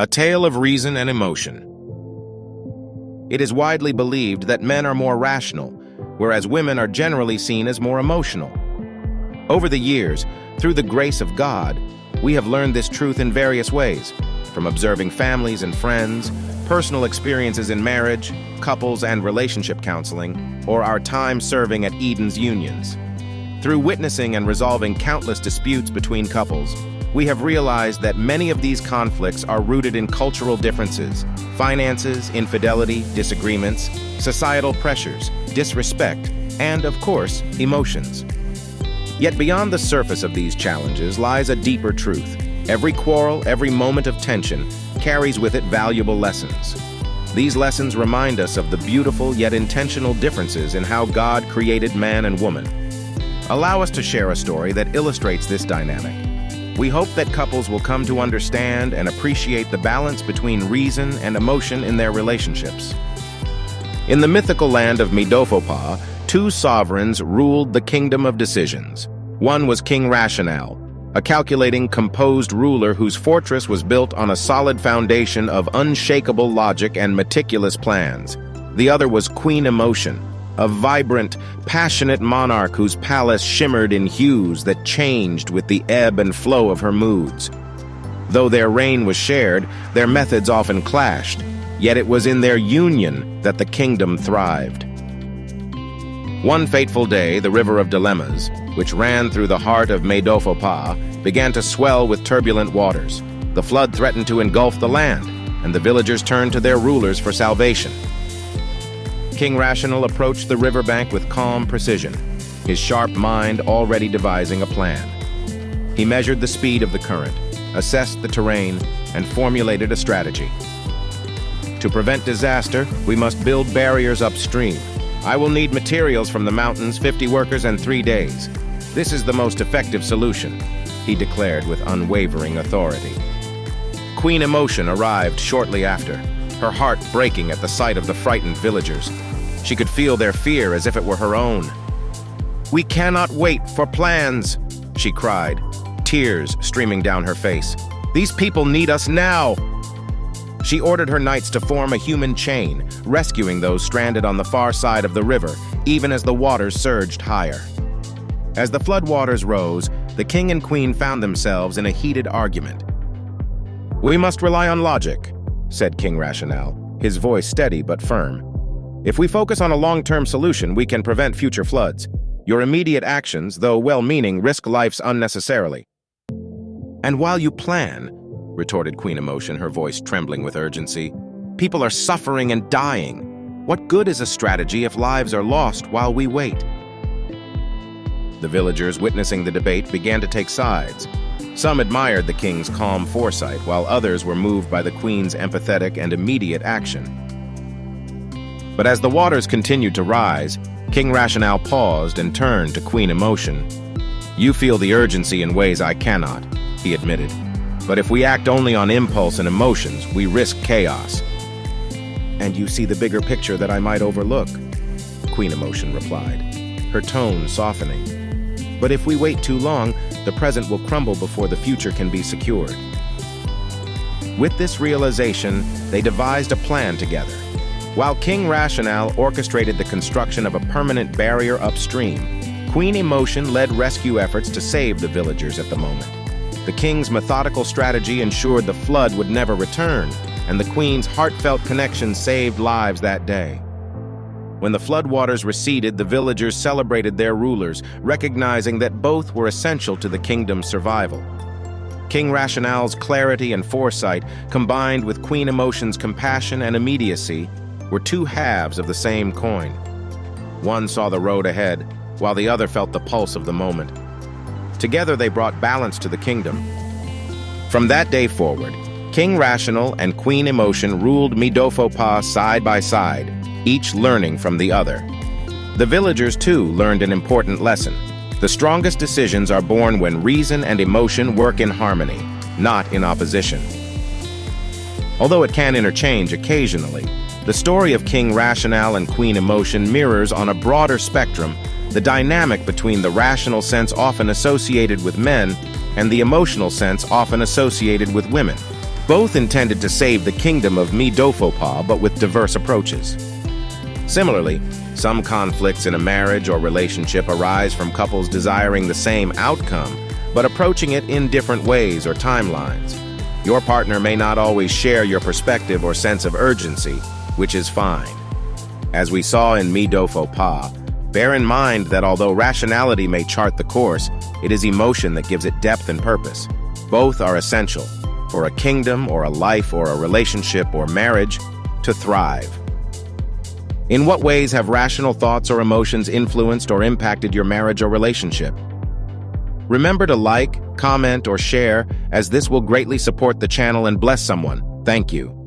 A tale of reason and emotion. It is widely believed that men are more rational, whereas women are generally seen as more emotional. Over the years, through the grace of God, we have learned this truth in various ways, from observing families and friends, personal experiences in marriage, couples and relationship counseling, or our time serving at Eden's unions. Through witnessing and resolving countless disputes between couples, we have realized that many of these conflicts are rooted in cultural differences, finances, infidelity, disagreements, societal pressures, disrespect, and, of course, emotions. Yet beyond the surface of these challenges lies a deeper truth. Every quarrel, every moment of tension, carries with it valuable lessons. These lessons remind us of the beautiful yet intentional differences in how God created man and woman. Allow us to share a story that illustrates this dynamic. We hope that couples will come to understand and appreciate the balance between reason and emotion in their relationships. In the mythical land of Medofopa, two sovereigns ruled the kingdom of decisions. One was King Rational, a calculating, composed ruler whose fortress was built on a solid foundation of unshakable logic and meticulous plans. The other was Queen Emotion, a vibrant, passionate monarch whose palace shimmered in hues that changed with the ebb and flow of her moods. Though their reign was shared, their methods often clashed, yet it was in their union that the kingdom thrived. One fateful day, the River of Dilemmas, which ran through the heart of Medofopa, began to swell with turbulent waters. The flood threatened to engulf the land, and the villagers turned to their rulers for salvation. King Rational approached the riverbank with calm precision, his sharp mind already devising a plan. He measured the speed of the current, assessed the terrain, and formulated a strategy. To prevent disaster, we must build barriers upstream. I will need materials from the mountains, 50 workers, and 3 days. This is the most effective solution, he declared with unwavering authority. Queen Emotion arrived shortly after, her heart breaking at the sight of the frightened villagers. She could feel their fear as if it were her own. "We cannot wait for plans," she cried, tears streaming down her face. "These people need us now." She ordered her knights to form a human chain, rescuing those stranded on the far side of the river, even as the waters surged higher. As the floodwaters rose, the king and queen found themselves in a heated argument. "We must rely on logic," said King Rational, his voice steady but firm. "If we focus on a long-term solution, we can prevent future floods. Your immediate actions, though well-meaning, risk lives unnecessarily." "And while you plan," retorted Queen Emotion, her voice trembling with urgency, "people are suffering and dying. What good is a strategy if lives are lost while we wait?" The villagers, witnessing the debate, began to take sides. Some admired the king's calm foresight, while others were moved by the queen's empathetic and immediate action. But as the waters continued to rise, King Rational paused and turned to Queen Emotion. "You feel the urgency in ways I cannot," he admitted. "But if we act only on impulse and emotions, we risk chaos." "And you see the bigger picture that I might overlook," Queen Emotion replied, her tone softening. "But if we wait too long, the present will crumble before the future can be secured." With this realization, they devised a plan together. While King Rational orchestrated the construction of a permanent barrier upstream, Queen Emotion led rescue efforts to save the villagers at the moment. The king's methodical strategy ensured the flood would never return, and the queen's heartfelt connection saved lives that day. When the floodwaters receded, the villagers celebrated their rulers, recognizing that both were essential to the kingdom's survival. King Rational's clarity and foresight, combined with Queen Emotion's compassion and immediacy, were two halves of the same coin. One saw the road ahead, while the other felt the pulse of the moment. Together they brought balance to the kingdom. From that day forward, King Rational and Queen Emotion ruled Medofopa side by side, each learning from the other. The villagers, too, learned an important lesson. The strongest decisions are born when reason and emotion work in harmony, not in opposition. Although it can interchange occasionally, the story of King Rational and Queen Emotion mirrors on a broader spectrum the dynamic between the rational sense often associated with men and the emotional sense often associated with women. both intended to save the kingdom of Medofopa, but with diverse approaches. Similarly, some conflicts in a marriage or relationship arise from couples desiring the same outcome, but approaching it in different ways or timelines. Your partner may not always share your perspective or sense of urgency, which is fine. As we saw in Medofopa, bear in mind that although rationality may chart the course, it is emotion that gives it depth and purpose. Both are essential for a kingdom or a life or a relationship or marriage to thrive. In what ways have rational thoughts or emotions influenced or impacted your marriage or relationship? Remember to like, comment, or share, as this will greatly support the channel and bless someone. Thank you.